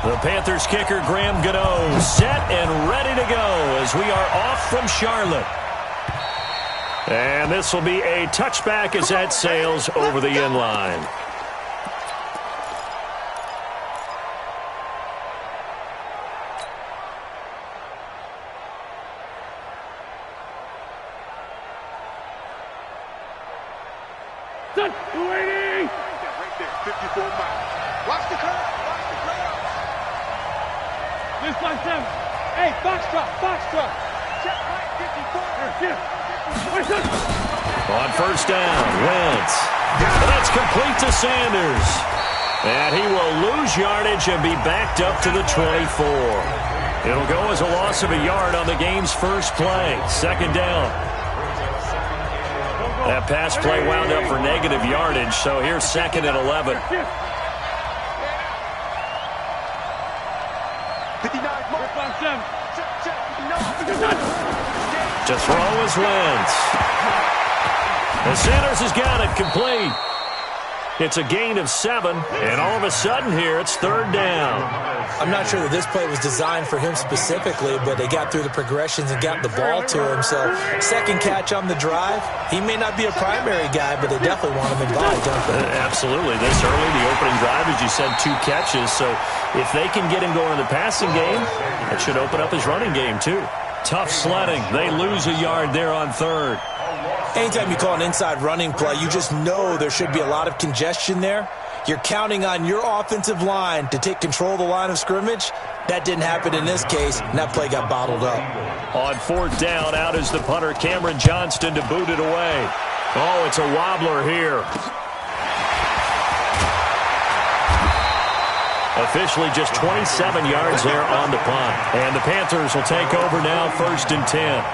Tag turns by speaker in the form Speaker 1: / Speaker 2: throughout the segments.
Speaker 1: The Panthers kicker, Graham Gano, set and ready to go as we are off from Charlotte. And this will be a touchback as that sails over the end line.
Speaker 2: Waiting! Right there, 54 miles. Watch the curve. Watch the curve. This by 7. Hey, box truck. Check right, 54.
Speaker 1: On first down, Wentz. That's complete to Sanders. And he will lose yardage and be backed up to the 24. It'll go as a loss of a yard on the game's first play. Second down. That pass play wound up for negative yardage, so here's second and 11.
Speaker 2: 59, mark 7.
Speaker 1: To throw is Wentz. And Sanders has got it complete. It's a gain of 7, and all of a sudden here it's third down.
Speaker 3: I'm not sure that this play was designed for him specifically, but they got through the progressions and got the ball to him. So second catch on the drive. He may not be a primary guy, but they definitely want him involved, don't they?
Speaker 1: Absolutely. This early, the opening drive, as you said, 2 catches. So if they can get him going in the passing game, that should open up his running game too. Tough sledding. They lose a yard there on third.
Speaker 3: Anytime you call an inside running play, you just know there should be a lot of congestion there. You're counting on your offensive line to take control of the line of scrimmage. That didn't happen in this case, and that play got bottled up.
Speaker 1: On fourth down, out is the punter, Cameron Johnston, to boot it away. Oh, it's a wobbler here. Officially just 27 yards there on the punt. And the Panthers will take over now, first and 10.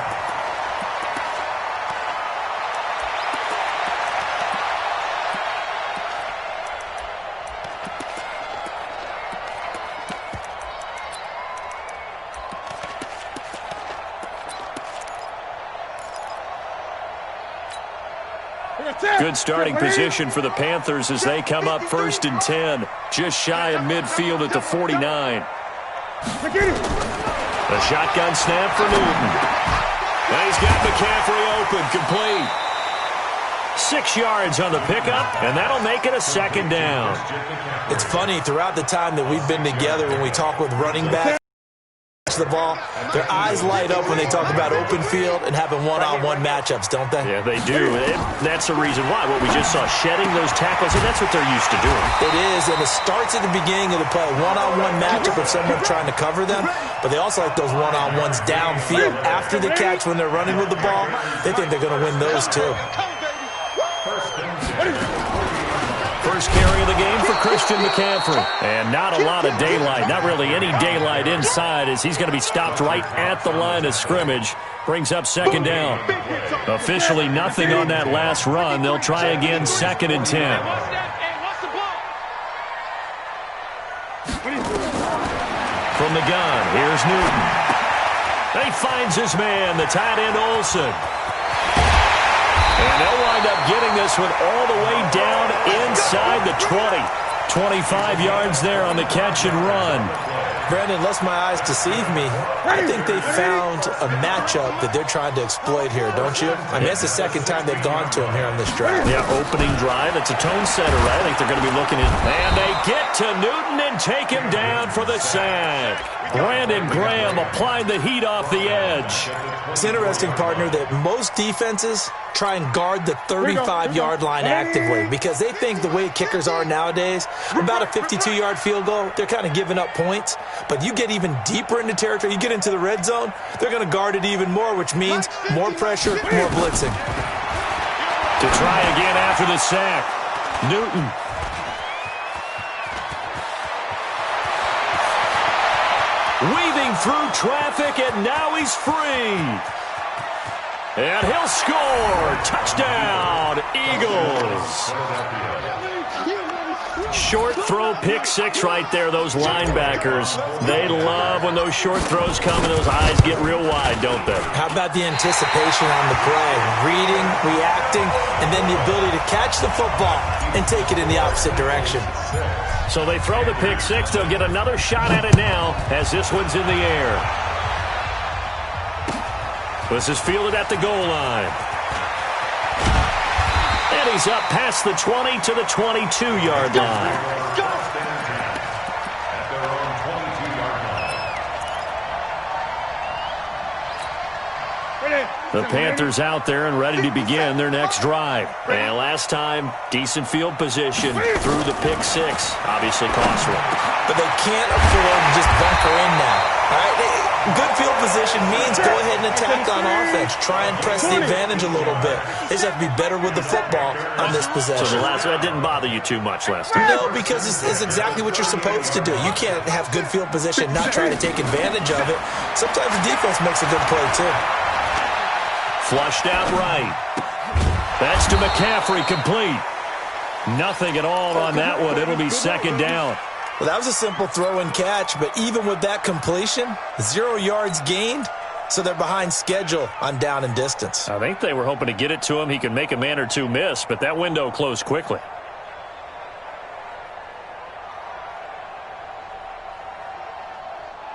Speaker 1: Good starting position for the Panthers as they come up first and 10. Just shy of midfield at the 49. A shotgun snap for Newton. And he's got McCaffrey open, complete. 6 yards on the pickup, and that'll make it a second down.
Speaker 3: It's funny, throughout the time that we've been together, when we talk with running backs, the ball, their eyes light up when they talk about open field and having one-on-one matchups, don't they?
Speaker 1: Yeah, they do. That's the reason why. What we just saw, shedding those tackles, and that's what they're used to doing.
Speaker 3: It is, and it starts at the beginning of the play. One-on-one matchup of someone trying to cover them, but they also like those one-on-ones downfield after the catch when they're running with the ball. They think they're going to win those too.
Speaker 1: First carry of the game for Christian McCaffrey. And not a lot of daylight, not really any daylight inside, as he's going to be stopped right at the line of scrimmage. Brings up second down. Officially nothing on that last run. They'll try again, second and 10. From the gun, here's Newton. He finds his man, the tight end Olsen. And they'll wind up getting this one all the way down inside the 20. 25 yards there on the catch and run.
Speaker 3: Brandon, lest my eyes deceive me, I think they found a matchup that they're trying to exploit here, don't you? I mean, it's the second time they've gone to him here on this drive.
Speaker 1: Yeah, opening drive. It's a tone setter, right? I think they're going to be looking at. And they get to Newton and take him down for the sack. Brandon Graham applying the heat off the edge.
Speaker 3: It's interesting, partner, that most defenses try and guard the 35-yard line actively because they think the way kickers are nowadays, about a 52-yard field goal, they're kind of giving up points. But you get even deeper into territory, you get into the red zone, they're going to guard it even more, which means more pressure, more blitzing.
Speaker 1: To try again after the sack, Newton. Weaving through traffic, and now he's free. And he'll score. Touchdown, Eagles. Short throw pick six right there, those linebackers. They love when those short throws come and those eyes get real wide, don't they?
Speaker 3: How about the anticipation on the play? Reading, reacting, and then the ability to catch the football and take it in the opposite direction.
Speaker 1: So they throw the pick six. They'll get another shot at it now as this one's in the air. This is fielded at the goal line. And he's up past the 20 to the 22-yard line. The Panthers out there and ready to begin their next drive. And last time, decent field position through the pick six. Obviously cost one.
Speaker 3: But they can't afford to just bunker in now. All right? Good field position means go ahead and attack on offense. Try and press the advantage a little bit. They just have to be better with the football on this possession.
Speaker 1: So that didn't bother you too much last time?
Speaker 3: No, because it's exactly what you're supposed to do. You can't have good field position, not try to take advantage of it. Sometimes the defense makes a good play, too.
Speaker 1: Flushed out right. That's to McCaffrey, complete. Nothing at all on that one. It'll be second down.
Speaker 3: Well, that was a simple throw and catch, but even with that completion, 0 yards gained, so they're behind schedule on down and distance.
Speaker 1: I think they were hoping to get it to him. He could make a man or two miss, but that window closed quickly.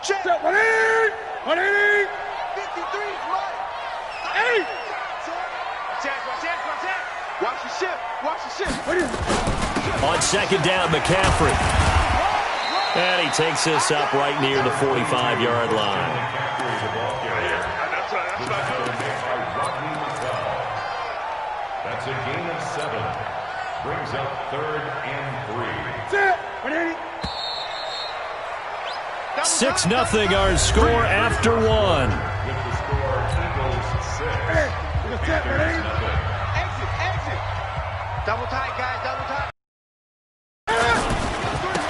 Speaker 2: Check. 180. 53. Hey. Watch the ship. Watch the ship.
Speaker 1: On second down, McCaffrey. And he takes this up right near the 45-yard line.
Speaker 4: That's a gain of 7. Brings up 3rd and 3.
Speaker 1: 6-0 our score after one.
Speaker 4: With the score, Eagles 6.
Speaker 2: Exit. Double tight, guys. Double tight.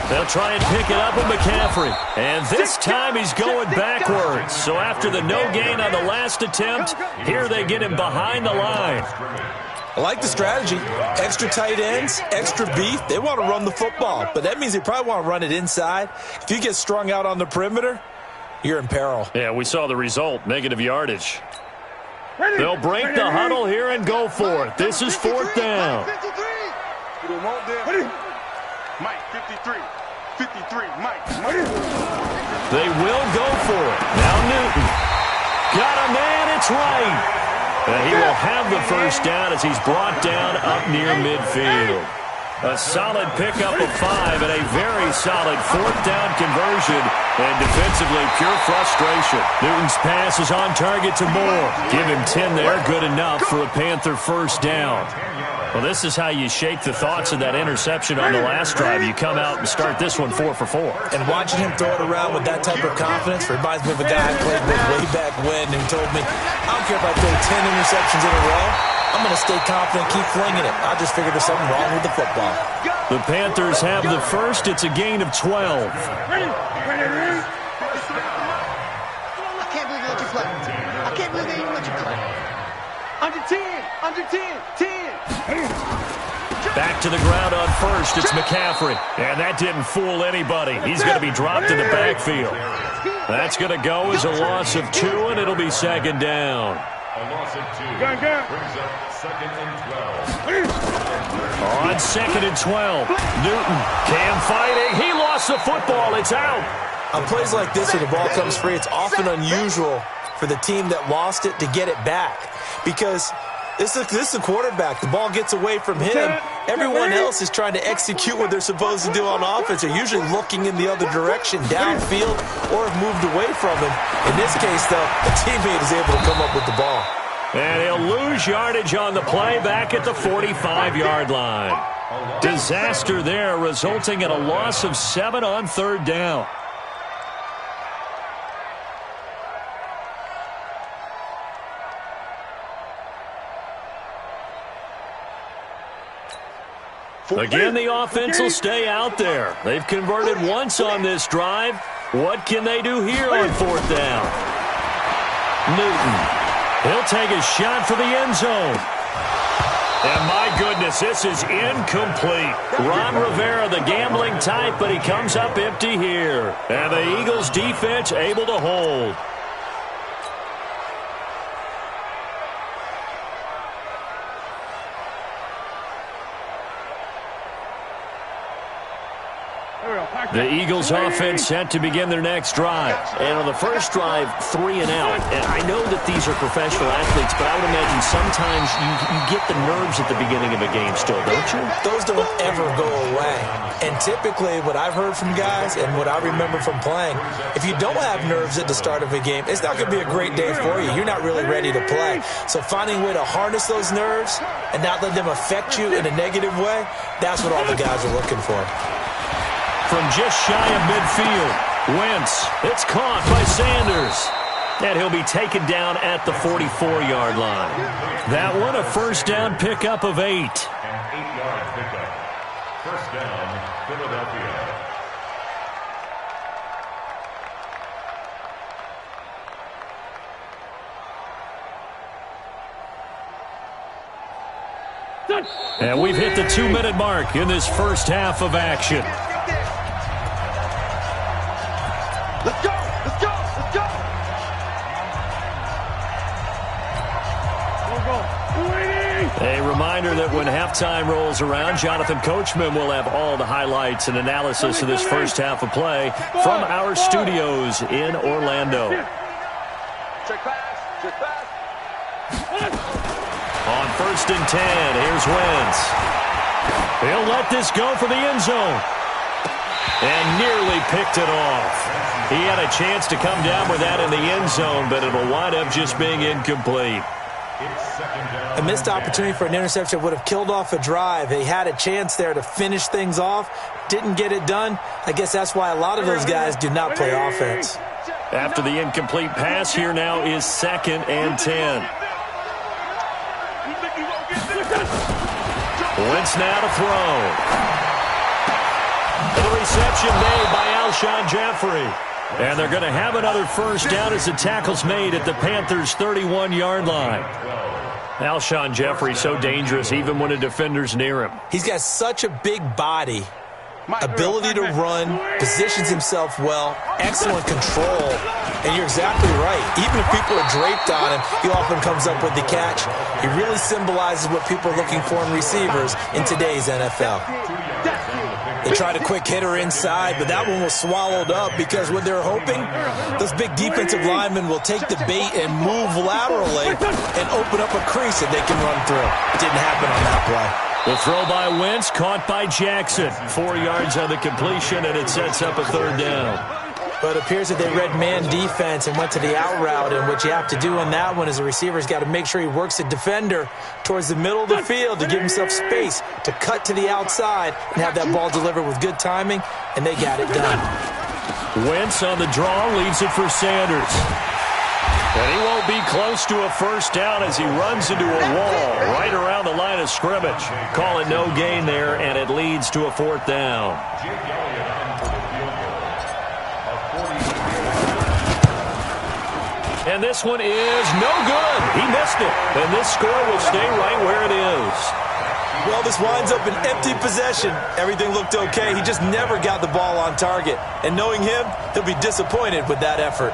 Speaker 1: They'll try and pick it up with McCaffrey. And this time he's going backwards. So after the no gain on the last attempt, here they get him behind the line.
Speaker 3: I like the strategy. Extra tight ends, extra beef. They want to run the football, but that means they probably want to run it inside. If you get strung out on the perimeter, you're in peril.
Speaker 1: Yeah, we saw the result, negative yardage. They'll break the huddle here and go for it. This is 4th down.
Speaker 2: Mike, 53. 53, Mike.
Speaker 1: They will go for it. Now Newton. Got a man, it's right. And he will have the first down as he's brought down up near midfield. A solid pickup of 5 and a very solid 4th down conversion. And defensively, pure frustration. Newton's pass is on target to Moore. Give him 10 there, good enough for a Panther first down. Well, this is how you shake the thoughts of that interception on the last drive. You come out and start this one 4 for 4.
Speaker 3: And watching him throw it around with that type of confidence reminds me of a guy I played with way back when who told me, I don't care if I throw 10 interceptions in a row. I'm going to stay confident, keep flinging it. I just figured there's something wrong with the football.
Speaker 1: The Panthers have the first. It's a gain of 12.
Speaker 2: Ready. I can't believe they let you play. I can't believe they even let you play. Under 10.
Speaker 1: Back to the ground on first. It's McCaffrey. And that didn't fool anybody. He's going to be dropped in the backfield. That's going to go as a loss of 2, and it'll be second down.
Speaker 4: A loss of 2. Brings up 2nd and 12.
Speaker 1: On 2nd and 12. Newton. Cam fighting. He lost the football. It's out.
Speaker 3: On plays like this where the ball comes free, it's often unusual for the team that lost it to get it back. Because this is the quarterback. The ball gets away from him. Everyone else is trying to execute what they're supposed to do on offense. They're usually looking in the other direction, downfield, or have moved away from him. In this case, though, the teammate is able to come up with the ball.
Speaker 1: And he'll lose yardage on the play back at the 45-yard line. Disaster there, resulting in a loss of 7 on 3rd down. Again, the offense will stay out there. They've converted once on this drive. What can they do here on 4th down? Newton. He'll take a shot for the end zone. And my goodness, this is incomplete. Ron Rivera, the gambling type, but he comes up empty here. And the Eagles defense able to hold. The Eagles offense set to begin their next drive.
Speaker 5: And on the first drive, 3 and out. And I know that these are professional athletes, but I would imagine sometimes you get the nerves at the beginning of a game still, don't you?
Speaker 3: Those don't ever go away. And typically what I've heard from guys and what I remember from playing, if you don't have nerves at the start of a game, it's not going to be a great day for you. You're not really ready to play. So finding a way to harness those nerves and not let them affect you in a negative way, that's what all the guys are looking for.
Speaker 1: From just shy of midfield, Wentz. It's caught by Sanders. And he'll be taken down at the 44-yard line. That one, a first down pickup of 8.
Speaker 4: An 8-yard pickup. First down, Philadelphia.
Speaker 1: And we've hit the 2-minute mark in this first half of action.
Speaker 2: Let's go! Let's go! Let's go!
Speaker 1: A reminder that when halftime rolls around, Jonathan Coachman will have all the highlights and analysis of this first half of play from our studios in Orlando.
Speaker 2: Check pass! Check pass!
Speaker 1: On 1st and 10, here's Wentz. He'll let this go for the end zone. And nearly picked it off. He had a chance to come down with that in the end zone, but it'll wind up just being incomplete.
Speaker 3: A missed opportunity for an interception would have killed off a drive. They had a chance there to finish things off. Didn't get it done. I guess that's why a lot of those guys do not play offense.
Speaker 1: After the incomplete pass, here now is 2nd and 10. Wentz now to throw. The reception made by Alshon Jeffrey. And they're going to have another first down as the tackle's made at the Panthers' 31-yard line. Alshon Jeffrey so dangerous even when a defender's near him.
Speaker 3: He's got such a big body, ability to run, positions himself well, excellent control. And you're exactly right. Even if people are draped on him, he often comes up with the catch. He really symbolizes what people are looking for in receivers in today's NFL. They tried a quick hitter inside, but that one was swallowed up because what they're hoping, those big defensive linemen will take the bait and move laterally and open up a crease that they can run through. Didn't happen on that play.
Speaker 1: The throw by Wentz, caught by Jackson. 4 yards on the completion, and it sets up a 3rd down.
Speaker 3: But it appears that they read man defense and went to the out route, and what you have to do on that one is the receiver's got to make sure he works the defender towards the middle of the field to give himself space to cut to the outside and have that ball delivered with good timing, and they got it done.
Speaker 1: Wentz on the draw, leaves it for Sanders. And he won't be close to a first down as he runs into a wall right around the line of scrimmage. Call it no gain there, and it leads to a 4th down. And this one is no good. He missed it. And this score will stay right where it is.
Speaker 3: Well, this winds up an empty possession. Everything looked okay. He just never got the ball on target. And knowing him, he'll be disappointed with that effort.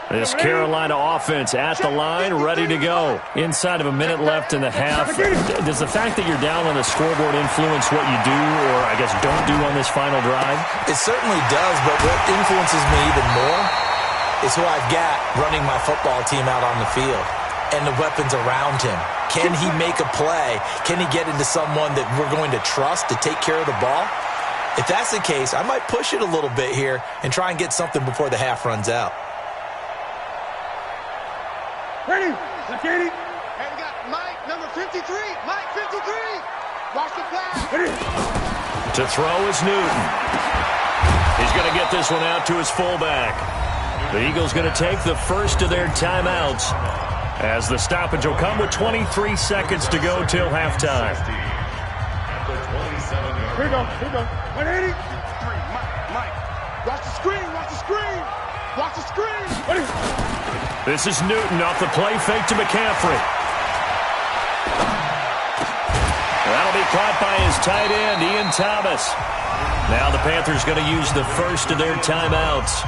Speaker 1: This Carolina offense at the line, ready to go. Inside of a minute left in the half. Does the fact that you're down on the scoreboard influence what you do, or I guess don't do on this final drive?
Speaker 3: It certainly does, but what influences me even more is who I've got running my football team out on the field and the weapons around him. Can he make a play? Can he get into someone that we're going to trust to take care of the ball? If that's the case, I might push it a little bit here and try and get something before the half runs out.
Speaker 2: Ready? Let's get it. And we got Mike, number 53. Mike, 53. Watch the flag. Ready?
Speaker 1: To throw is Newton. He's going to get this one out to his fullback. The Eagles going to take the first of their timeouts. As the stoppage will come with 23 seconds to go till halftime.
Speaker 2: Here we go. 180. Mike. Watch the screen. Watch the screen.
Speaker 1: This is Newton off the play fake to McCaffrey. That'll be caught by his tight end, Ian Thomas. Now the Panthers going to use the first of their timeouts,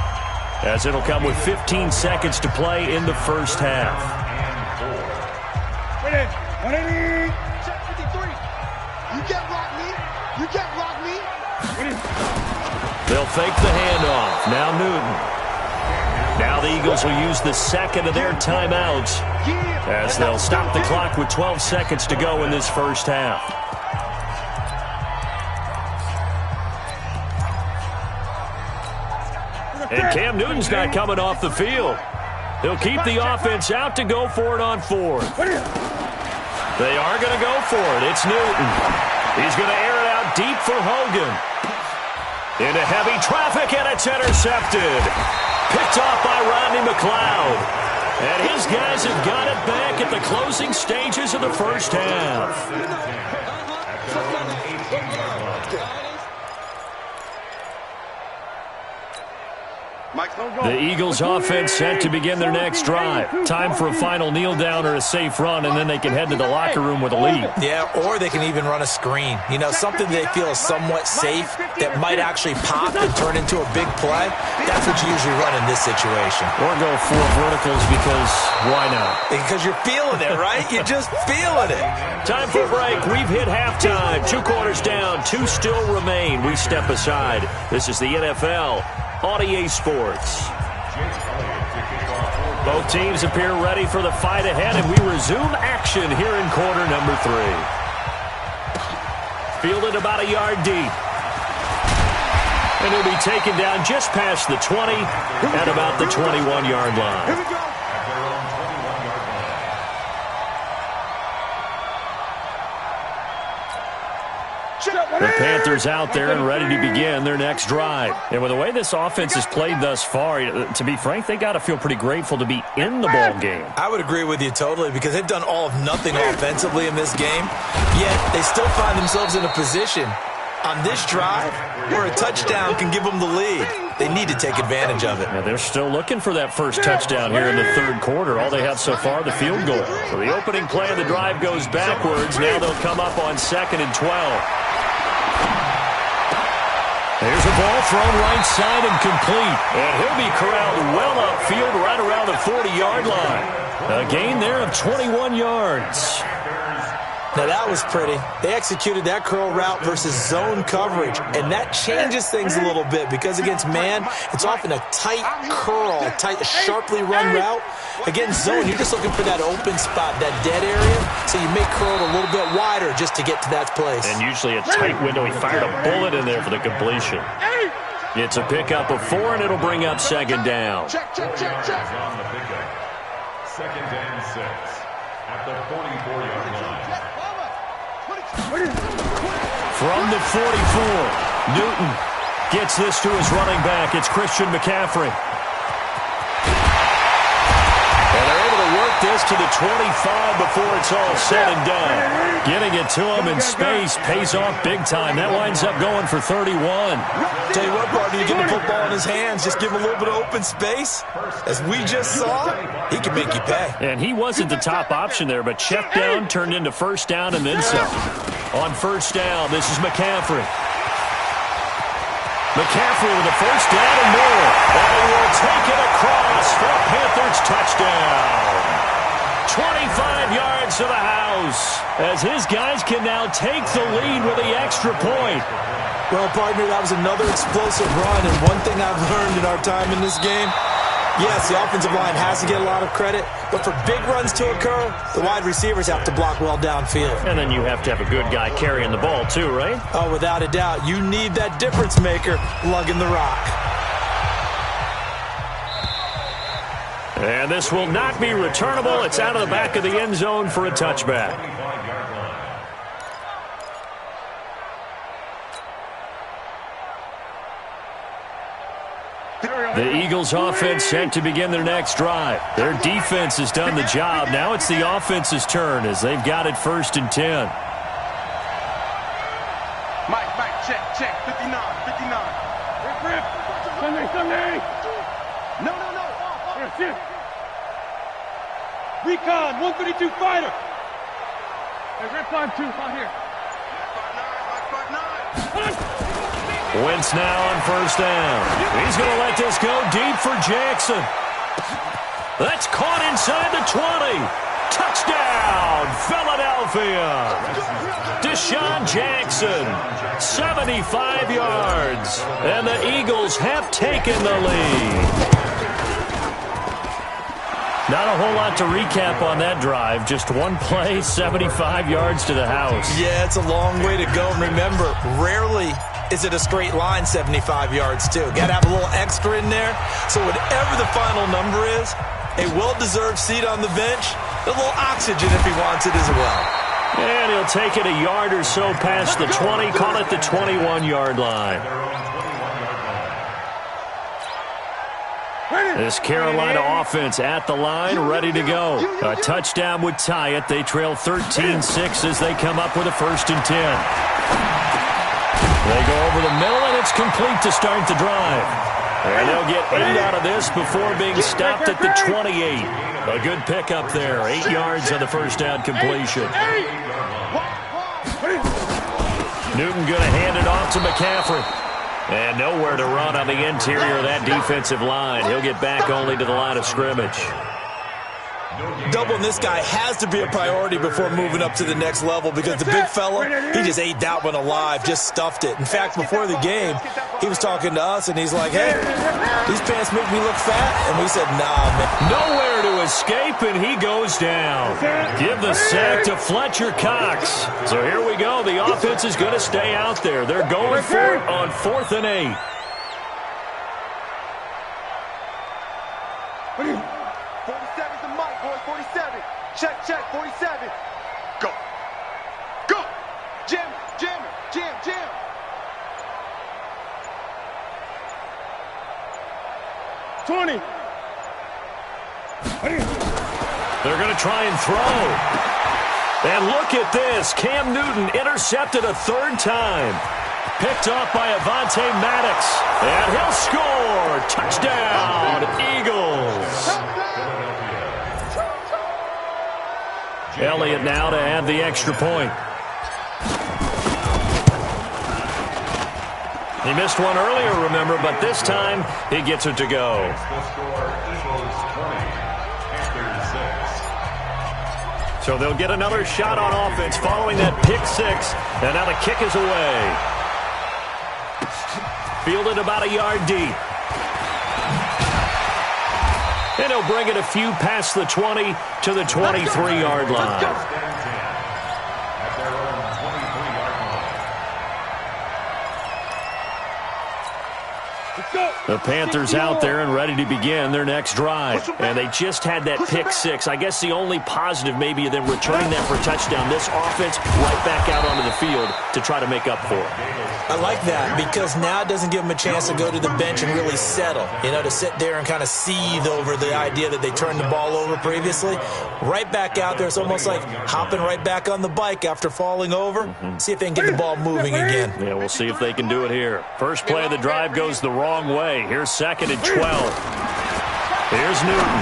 Speaker 1: as it'll come with 15 seconds to play in the first half.
Speaker 2: 180. Check 53. You can't block me.
Speaker 1: They'll fake the handoff. Now Newton. Now the Eagles will use the second of their timeouts, as they'll stop the clock with 12 seconds to go in this first half. And Cam Newton's not coming off the field. He'll keep the offense out to go for it on fourth. They are going to go for it. It's Newton. He's going to air it out deep for Hogan. Into heavy traffic, and it's intercepted. Picked off by Rodney McLeod. And his guys have got it back at the closing stages of the first half. The Eagles offense set to begin their next drive. Time for a final kneel down or a safe run, and then they can head to the locker room with a lead.
Speaker 3: Yeah, or they can even run a screen. You know, something they feel is somewhat safe that might actually pop and turn into a big play. That's what you usually run in this situation.
Speaker 1: Or go 4 verticals, because why not?
Speaker 3: Because you're feeling it, right? You're just feeling it.
Speaker 1: Time for a break. We've hit halftime. 2 quarters down. 2 still remain. We step aside. This is the NFL on EA Sports. Both teams appear ready for the fight ahead, and we resume action here in quarter number 3. Fielded about a yard deep. And he'll be taken down just past the 20 at about the 21-yard line.
Speaker 2: Here we go.
Speaker 1: The Panthers out there and ready to begin their next drive. And with the way this offense has played thus far, to be frank, they got to feel pretty grateful to be in the ball game.
Speaker 3: I would agree with you totally, because they've done all of nothing offensively in this game, yet they still find themselves in a position on this drive where a touchdown can give them the lead. They need to take advantage of it.
Speaker 1: Now they're still looking for that first touchdown here in the third quarter. All they have so far, the field goal. So the opening play of the drive goes backwards. Now they'll come up on 2nd and 12. There's a ball thrown right side and complete. And he'll be corralled well upfield right around the 40-yard line. A gain there of 21 yards.
Speaker 3: Now that was pretty. They executed that curl route versus zone coverage, and that changes things a little bit, because against man, it's often a tight curl, a tight, sharply run route. Against zone, you're just looking for that open spot, that dead area, so you may curl it a little bit wider just to get to that place.
Speaker 1: And usually a tight window. He fired a bullet in there for the completion. It's a pickup of 4, and it'll bring up 2nd down.
Speaker 2: Check.
Speaker 4: On the pickup. 2nd and 6 at the 44-yard line.
Speaker 1: From the 44, Newton gets this to his running back. It's Christian McCaffrey. And they're able to work this to the 25 before it's all said and done. Getting it to him in space pays off big time. That winds up going for 31.
Speaker 3: Tell you what, partner, you get the football in his hands, just give him a little bit of open space. As we just saw, he can make you pay.
Speaker 1: And he wasn't the top option there, but check down turned into first down and then some. On first down, this is McCaffrey. McCaffrey with a first down and more. And he will take it across for a Panthers touchdown. 25 yards to the house, as his guys can now take the lead with the extra point.
Speaker 3: Well, partner, that was another explosive run, and one thing I've learned in our time in this game, yes, the offensive line has to get a lot of credit, but for big runs to occur, the wide receivers have to block well downfield.
Speaker 1: And then you have to have a good guy carrying the ball too, right?
Speaker 3: Oh, without a doubt. You need that difference maker lugging the rock.
Speaker 1: And this will not be returnable. It's out of the back of the end zone for a touchback. The Eagles offense set to begin their next drive. Their defense has done the job. Now it's the offense's turn as they've got it 1st and 10.
Speaker 2: Mike, check. 59. Rip. Sunday. No. Yes. Recon, 132 fighter. Hey, Rip 5-2, out here. 5-9.
Speaker 1: Wentz now on 1st down. He's going to let this go deep for Jackson. That's caught inside the 20. Touchdown, Philadelphia. Deshaun Jackson, 75 yards. And the Eagles have taken the lead. Not a whole lot to recap on that drive. Just one play, 75 yards to the house.
Speaker 3: Yeah, it's a long way to go. And remember, rarely is it a straight line 75 yards, too. Got to have a little extra in there. So whatever the final number is, a well-deserved seat on the bench, a little oxygen if he wants it as well.
Speaker 1: And he'll take it a yard or so past the 20, call it the 21-yard line. This Carolina offense at the line, ready to go. A touchdown would tie it. They trail 13-6 as they come up with a 1st and 10. They go over the middle, and it's complete to start the drive. And they'll get 8 out of this before being stopped at the 28. A good pickup there. 8 yards on the 1st down completion. Newton going to hand it off to McCaffrey. And nowhere to run on the interior of that defensive line. He'll get back only to the line of scrimmage.
Speaker 3: Doubling this guy has to be a priority before moving up to the next level because the big fella, he just ate that one alive, just stuffed it. In fact, before the game, he was talking to us, and he's like, hey, these pants make me look fat. And we said, nah, man.
Speaker 1: Nowhere to escape, and he goes down. Give the sack to Fletcher Cox. So here we go. The offense is going to stay out there. They're going for it on 4th and 8.
Speaker 2: 47's the mic, boys. 47. Check. 47. Go. Jam. 20.
Speaker 1: They're going to try and throw. And look at this. Cam Newton intercepted a 3rd time. Picked off by Avonte Maddox. And he'll score. Touchdown, Eagles. Elliott now to add the extra point. He missed one earlier, remember, but this time he gets it to go. So they'll get another shot on offense following that pick 6. And now the kick is away. Fielded about a yard deep. And he'll bring it a few past the 20 to the 23-yard line. The Panthers out there and ready to begin their next drive. And they just had that pick 6. I guess the only positive maybe of them returning that for a touchdown. This offense right back out onto the field to try to make up for it.
Speaker 3: I like that because now it doesn't give them a chance to go to the bench and really settle. You know, to sit there and kind of seethe over the idea that they turned the ball over previously. Right back out there. It's almost like hopping right back on the bike after falling over. See if they can get the ball moving again.
Speaker 1: Yeah, we'll see if they can do it here. First play of the drive goes the wrong way. Here's 2nd and 12. Here's Newton.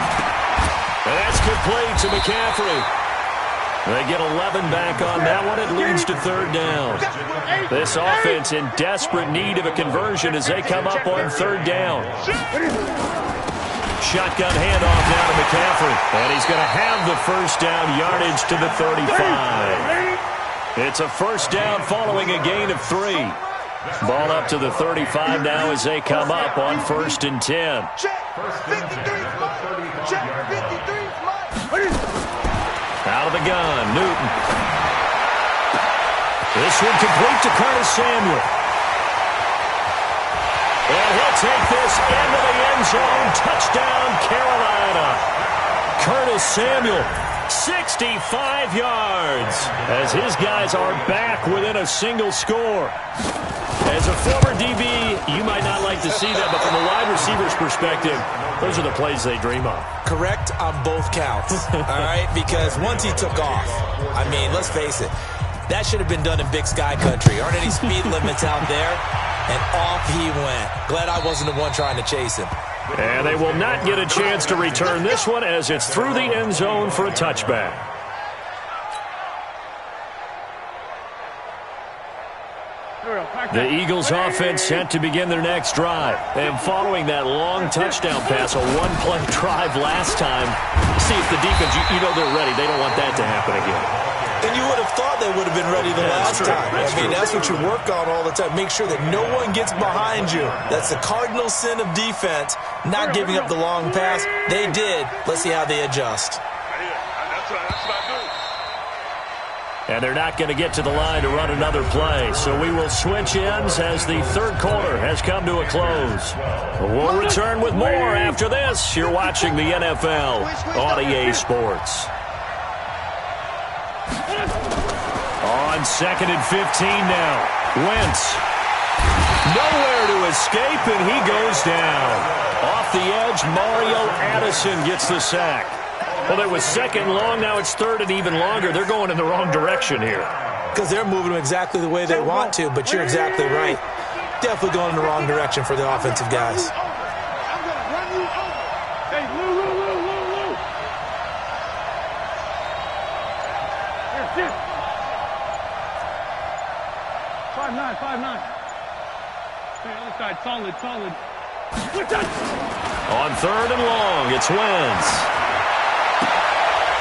Speaker 1: And that's complete to McCaffrey. They get 11 back on that one. It leads to 3rd down. This offense in desperate need of a conversion as they come up on 3rd down. Shotgun handoff now to McCaffrey. And he's going to have the 1st down yardage to the 35. It's a 1st down following a gain of 3. Ball up to the 35 now as they come up on 1st and 10. Out of the gun, Newton. This one complete to Curtis Samuel. And he'll take this into the end zone. Touchdown, Carolina. Curtis Samuel 65 yards as his guys are back within a single score. As a former DB, you might not like to see that, but from a wide receiver's perspective, those are the plays they dream of.
Speaker 3: Correct on both counts, all right? Because once he took off, I mean, let's face it, that should have been done in Big Sky country. Aren't any speed limits out there? And off he went. Glad I wasn't the one trying to chase him.
Speaker 1: And they will not get a chance to return this one as it's through the end zone for a touchback. The Eagles offense set to begin their next drive. And following that long touchdown pass, a one-play drive last time, see if the defense, you know they're ready. They don't want that to happen again.
Speaker 3: And you would have thought they would have been ready the last time. I mean, that's what you work on all the time. Make sure that no one gets behind you. That's the cardinal sin of defense, not giving up the long pass. They did. Let's see how they adjust.
Speaker 2: That's what I do.
Speaker 1: And they're not going to get to the line to run another play. So we will switch ends as the third quarter has come to a close. We'll return with more after this. You're watching the NFL on EA Sports. On 2nd and 15 now. Wentz. Nowhere to escape, and he goes down. Off the edge, Mario Addison gets the sack. Well, it was 2nd long. Now it's 3rd and even longer. They're going in the wrong direction here.
Speaker 3: Because they're moving them exactly the way they want to, but you're exactly right. Definitely going in the wrong direction for the offensive guys.
Speaker 2: I'm going to run you over. Hey, Lou. Here. 5'9". Hey, other side, solid.
Speaker 1: On 3rd and long, it's Wentz.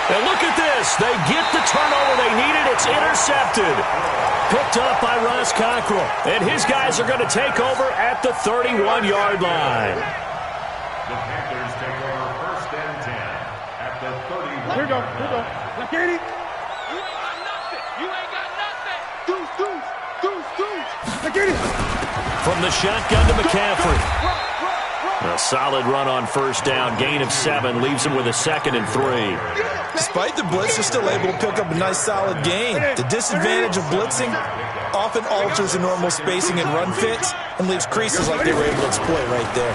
Speaker 1: And look at this. They get the turnover they needed. It's intercepted. Picked up by Ross Cockrell. And his guys are going to take over at the 31-yard line.
Speaker 4: The Panthers take over 1st and 10 at the 31.
Speaker 2: Here we go. Look at it. You ain't got nothing. Deuce. Look at it.
Speaker 1: From the shotgun to McCaffrey. A solid run on 1st down. Gain of 7 leaves him with a 2nd and 3.
Speaker 3: Despite the blitz, they're still able to pick up a nice solid gain. The disadvantage of blitzing often alters the normal spacing and run fits and leaves creases like they were able to exploit right there.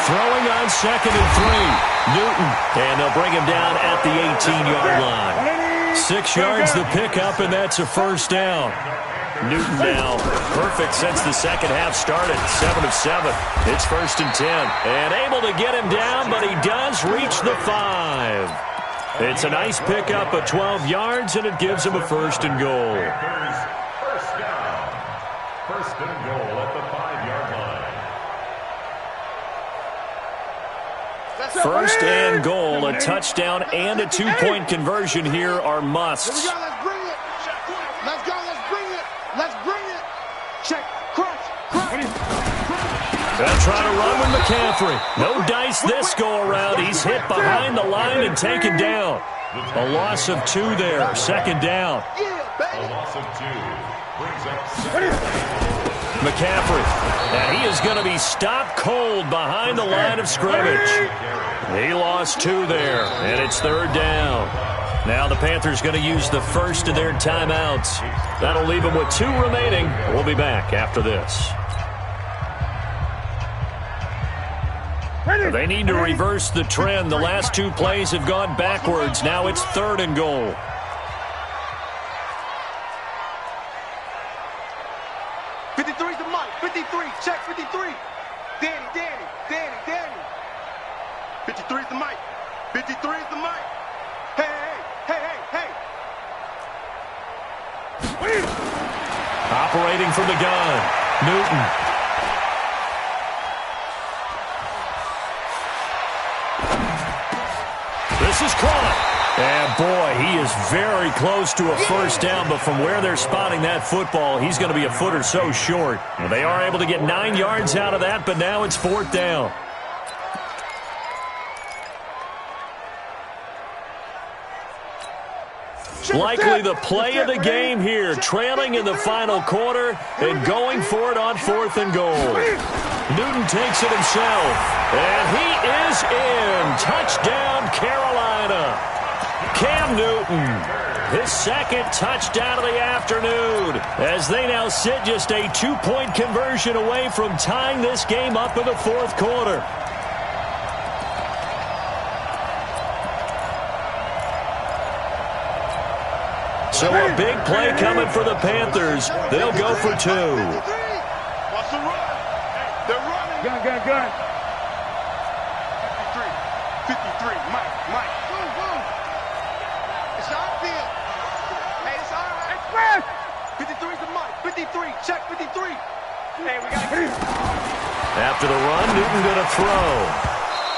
Speaker 1: Throwing on 2nd and 3. Newton. And they'll bring him down at the 18-yard line. 6 yards the pickup, and that's a 1st down. Newton now perfect since the second half started. 7 of 7. It's 1st and 10. And able to get him down, but he does reach the 5. It's a nice pickup of 12 yards, and it gives him a 1st and goal.
Speaker 4: First down. 1st and goal at the 5-yard line.
Speaker 1: 1st and goal, a touchdown and a 2-point conversion here are musts.
Speaker 2: Here we go, let's bring it. Let's bring it. Check, crunch.
Speaker 1: They'll try to run with McCaffrey. No dice this go-around. He's hit behind the line and taken down. A loss of 2 there. 2nd down.
Speaker 4: A loss of 2 brings up 2nd.
Speaker 1: McCaffrey. And he is going to be stopped cold behind the line of scrimmage. He lost 2 there, and it's 3rd down. Now the Panthers going to use the first of their timeouts. That'll leave them with 2 remaining. We'll be back after this. They need to reverse the trend. The last 2 plays have gone backwards. Now it's 3rd and goal.
Speaker 2: The mic. 53. Check 53. Danny. 53 is the mic. 53 is the mic. Hey.
Speaker 1: Operating from the gun. Newton. This is caught. And, boy, he is very close to a 1st down, but from where they're spotting that football, he's going to be a foot or so short. They are able to get 9 yards out of that, but now it's 4th down. Likely the play of the game here, trailing in the final quarter and going for it on 4th and goal. Newton takes it himself, and he is in. Touchdown, Carolina. Cam Newton, his second touchdown of the afternoon, as they now sit just a 2-point conversion away from tying this game up in the fourth quarter. So a big play coming for the Panthers. They'll go for 2.
Speaker 2: Watch the run. They're running. Gun. 53. Mike. Boom. It's our field. Hey, it's all right. Express. 53 to Mike. 53. Check 53. Hey, we got to.
Speaker 1: After the run, Newton going to throw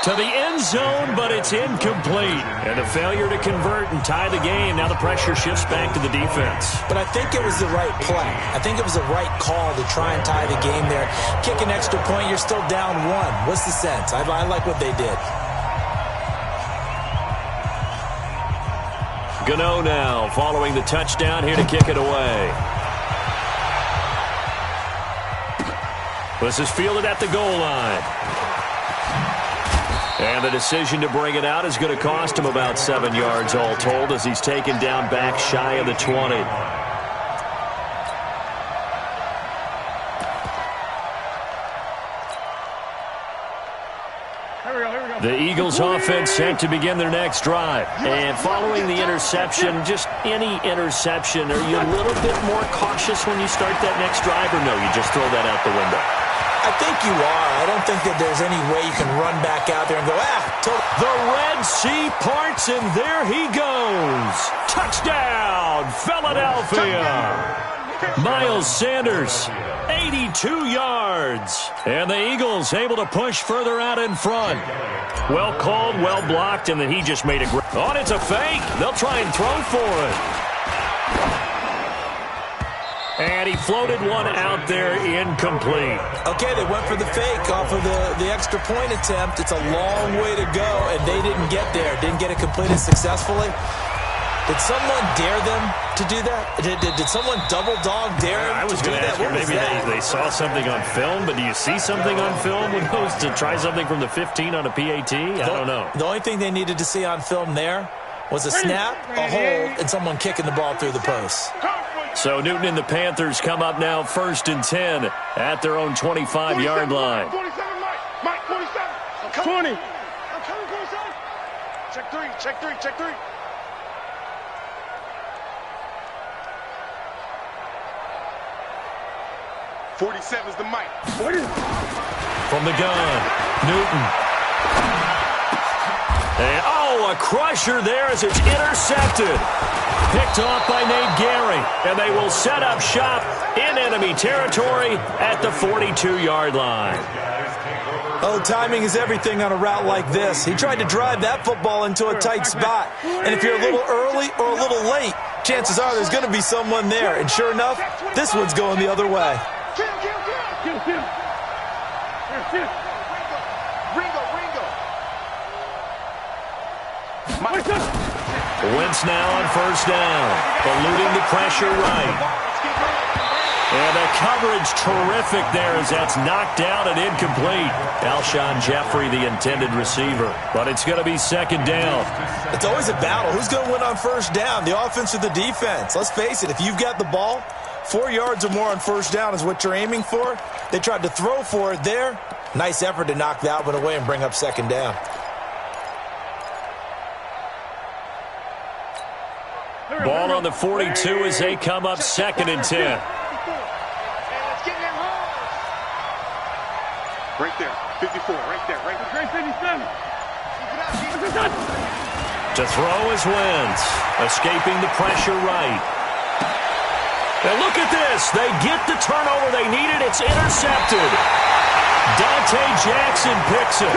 Speaker 1: to the end zone, but it's incomplete. And a failure to convert and tie the game. Now the pressure shifts back to the defense.
Speaker 3: But I think it was the right play. I think it was the right call to try and tie the game there. Kick an extra point, you're still down 1. What's the sense? I like what they did.
Speaker 1: Gano now following the touchdown here to kick it away. This is fielded at the goal line. And the decision to bring it out is going to cost him about 7 yards all told, as he's taken down back shy of the 20. The Eagles offense set to begin their next drive. And following the interception, just any interception, are you a little bit more cautious when you start that next drive, or no, you just throw that out the window?
Speaker 3: I think you are. I don't think that there's any way you can run back out there and go,
Speaker 1: The Red Sea parts, and there he goes. Touchdown, Philadelphia. Miles Sanders, 82 yards. And the Eagles able to push further out in front. Well called, well blocked, and then he just made a great... Oh, it's a fake. They'll try and throw for it. And he floated one out there incomplete.
Speaker 3: Okay, they went for the fake off of the extra point attempt. It's a long way to go, and they didn't get there. Didn't get it completed successfully. Did someone dare them to do that? Did someone double dog dare them?
Speaker 1: I was going to ask you, maybe they saw something on film, but do you see something on film when goes to try something from the 15 on a PAT? I don't know.
Speaker 3: The only thing they needed to see on film there was a snap, a hold, and someone kicking the ball through the post.
Speaker 1: So Newton and the Panthers come up now 1st and 10 at their own 25-yard line.
Speaker 2: 27, Mike, 27. I'm coming. 20. I'm coming, 27. Check three. 47's the mic.
Speaker 1: From the gun, Newton. And, a crusher there as it's intercepted. Picked off by Nate Gary. And they will set up shop in enemy territory at the 42-yard line.
Speaker 3: Oh, timing is everything on a route like this. He tried to drive that football into a tight spot. And if you're a little early or a little late, chances are there's going to be someone there. And sure enough, this one's going the other way.
Speaker 1: Wentz now on 1st down, eluding the pressure right. And the coverage terrific there as that's knocked down and incomplete. Alshon Jeffrey, the intended receiver. But it's going to be 2nd down.
Speaker 3: It's always a battle. Who's going to win on 1st down, the offense or the defense? Let's face it, if you've got the ball, 4 yards or more on 1st down is what you're aiming for. They tried to throw for it there. Nice effort to knock that one away and bring up 2nd down.
Speaker 1: Ball on the 42 as they come up 2nd and 10.
Speaker 2: Right there, 54, right there. 57.
Speaker 1: To throw is Wentz, escaping the pressure right. And look at this. They get the turnover they needed. It's intercepted. Dante Jackson picks it.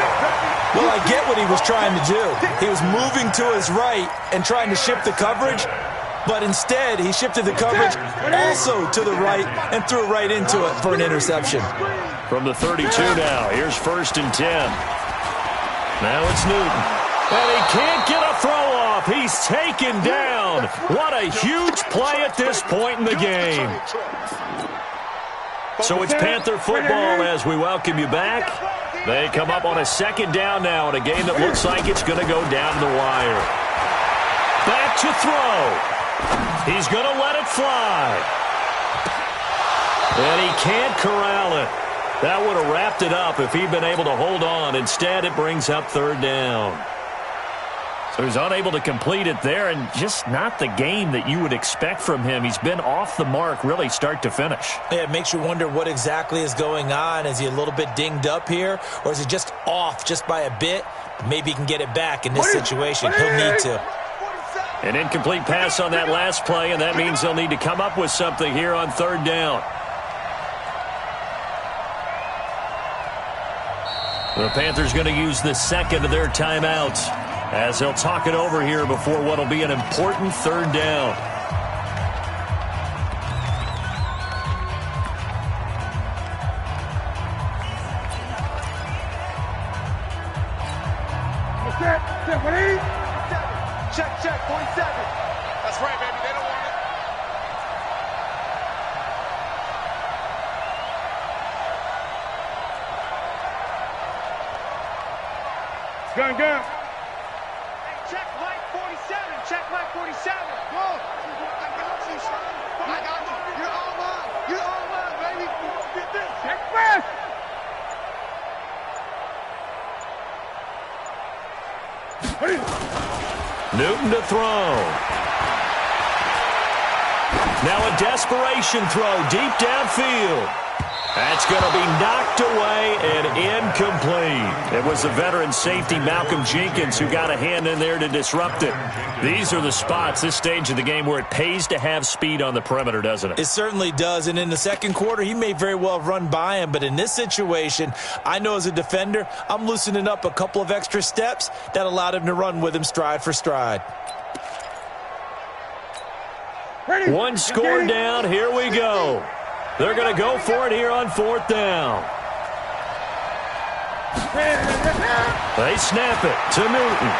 Speaker 3: Well, I get what he was trying to do. He was moving to his right and trying to shift the coverage, but instead he shifted the coverage also to the right and threw right into it for an interception.
Speaker 1: From the 32 now, here's 1st and 10. Now it's Newton. And he can't get a throw off. He's taken down. What a huge play at this point in the game. So it's Panther football as we welcome you back. They come up on a 2nd down now in a game that looks like it's going to go down the wire. back to throw. He's going to let it fly. And he can't corral it. That would have wrapped it up if he'd been able to hold on. Instead, it brings up third down. So he's unable to complete it there, and just not the game that you would expect from him. He's been off the mark really start to finish.
Speaker 3: Yeah, it makes you wonder what exactly is going on. Is he a little bit dinged up here, or is he just off just by a bit? Maybe he can get it back in this situation. He'll need to.
Speaker 1: An incomplete pass on that last play, and that means they'll need to come up with something here on third down. The Panthers going to use the second of their timeouts as they'll talk it over here before what will be an important third down.
Speaker 2: Check, 47. That's right, baby. They don't want it. Gun. Hey, check light 47. Check light 47. Go. I got you, son. I got you. You're all mine. You're all mine, baby. Get this. Check fast.
Speaker 1: Newton to throw. Now a desperation throw deep downfield. That's going to be knocked away and incomplete. It was the veteran safety Malcolm Jenkins who got a hand in there to disrupt it. These are the spots, this stage of the game, where it pays to have speed on the perimeter, doesn't it?
Speaker 3: It certainly does, and in the second quarter, he may very well run by him, but in this situation, I know as a defender, I'm loosening up a couple of extra steps that allowed him to run with him stride for stride.
Speaker 1: One score down, here we go. They're going to go for it here on fourth down. They snap it to Newton.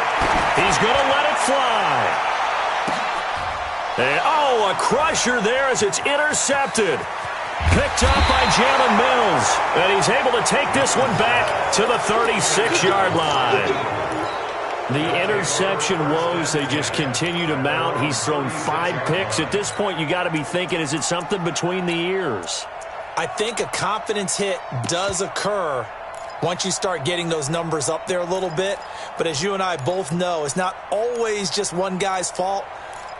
Speaker 1: He's going to let it fly. And, a crusher there as it's intercepted. Picked up by Jalen Mills. And he's able to take this one back to the 36-yard line. The interception woes, they just continue to mount. He's thrown 5 picks. At this point, you got to be thinking, is it something between the ears?
Speaker 3: I think a confidence hit does occur once you start getting those numbers up there a little bit. But as you and I both know, it's not always just one guy's fault.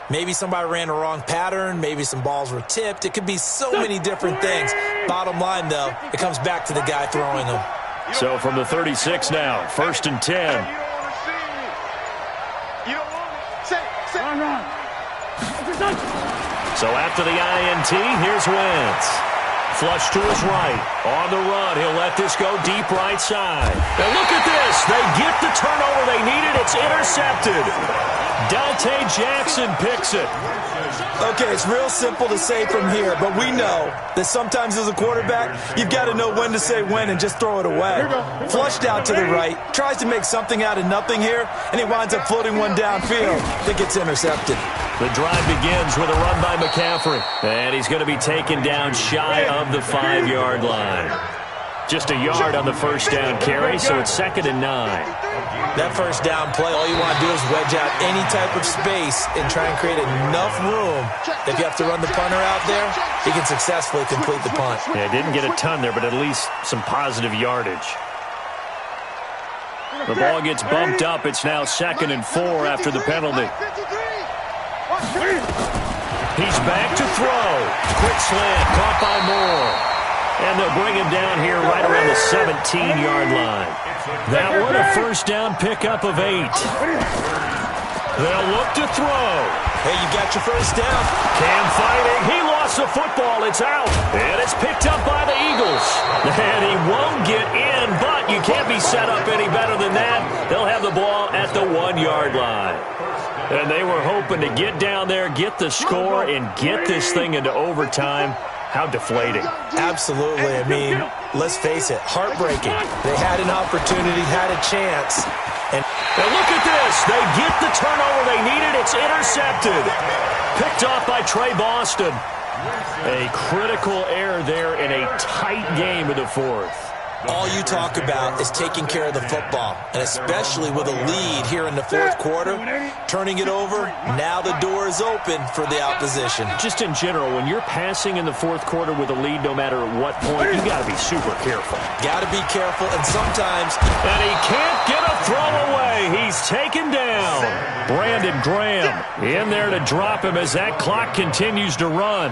Speaker 3: Maybe somebody ran a wrong pattern. Maybe some balls were tipped. It could be so many different things. Bottom line, though, it comes back to the guy throwing them.
Speaker 1: So from the 36 now, 1st and 10. So after the INT, here's Wentz. Flush to his right. On the run, he'll let this go deep right side. And look at this. They get the turnover they needed. It's intercepted. Dante Jackson picks it.
Speaker 3: Okay, it's real simple to say from here, but we know that sometimes as a quarterback, you've got to know when to say when and just throw it away. Flushed out to the right, tries to make something out of nothing here, and he winds up floating one downfield that gets intercepted.
Speaker 1: The drive begins with a run by McCaffrey, and he's going to be taken down shy of the 5-yard line. Just a yard on the first down carry, so it's 2nd and 9.
Speaker 3: That first down play, all you want to do is wedge out any type of space and try and create enough room that if you have to run the punter out there, he can successfully complete the punt.
Speaker 1: Yeah, didn't get a ton there, but at least some positive yardage. The ball gets bumped up. It's now 2nd and 4 after the penalty. He's back to throw. Quick slant, caught by Moore. And they'll bring him down here right around the 17-yard line. That one a first down pickup of 8. They'll look to throw.
Speaker 3: Hey, you got your first down.
Speaker 1: Cam fighting. He lost the football. It's out. And it's picked up by the Eagles. And he won't get in, but you can't be set up any better than that. They'll have the ball at the 1-yard line. And they were hoping to get down there, get the score, and get this thing into overtime. How deflating.
Speaker 3: Absolutely. I mean, let's face it, heartbreaking. They had an opportunity, had a chance. And
Speaker 1: look at this. They get the turnover they needed. It's intercepted. Picked off by Trey Boston. A critical error there in a tight game of the 4th.
Speaker 3: All you talk about is taking care of the football, and especially with a lead here in the fourth quarter, turning it over, now the door is open for the opposition.
Speaker 5: Just in general, when you're passing in the fourth quarter with a lead, no matter at what point, you got to be super careful.
Speaker 3: Got to be careful, and sometimes...
Speaker 1: And he can't get a throw away. He's taken down. Brandon Graham in there to drop him as that clock continues to run.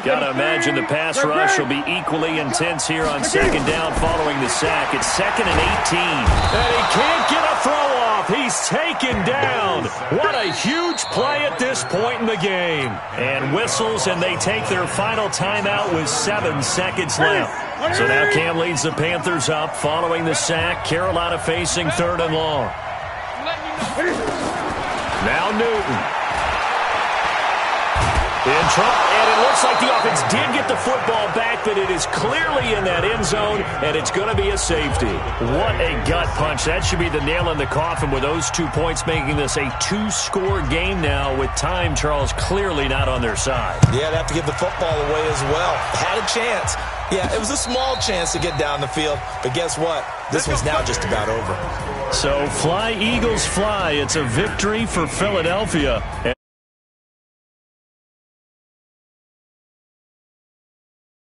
Speaker 1: Got to imagine the pass rush will be equally intense here on second down following the sack. It's 2nd and 18. And he can't get a throw off. He's taken down. What a huge play at this point in the game. And whistles, and they take their final timeout with 7 seconds left. So now Cam leads the Panthers up following the sack. Carolina facing 3rd and long. Now Newton. In trouble, and it looks like the offense did get the football back, but it is clearly in that end zone, and it's going to be a safety. What a gut punch. That should be the nail in the coffin with those 2 points, making this a 2-score game now with time, Charles, clearly not on their side.
Speaker 3: Yeah, they have to give the football away as well. Had a chance. Yeah, it was a small chance to get down the field, but guess what? This one's now just about over.
Speaker 1: So fly, Eagles, fly. It's a victory for Philadelphia.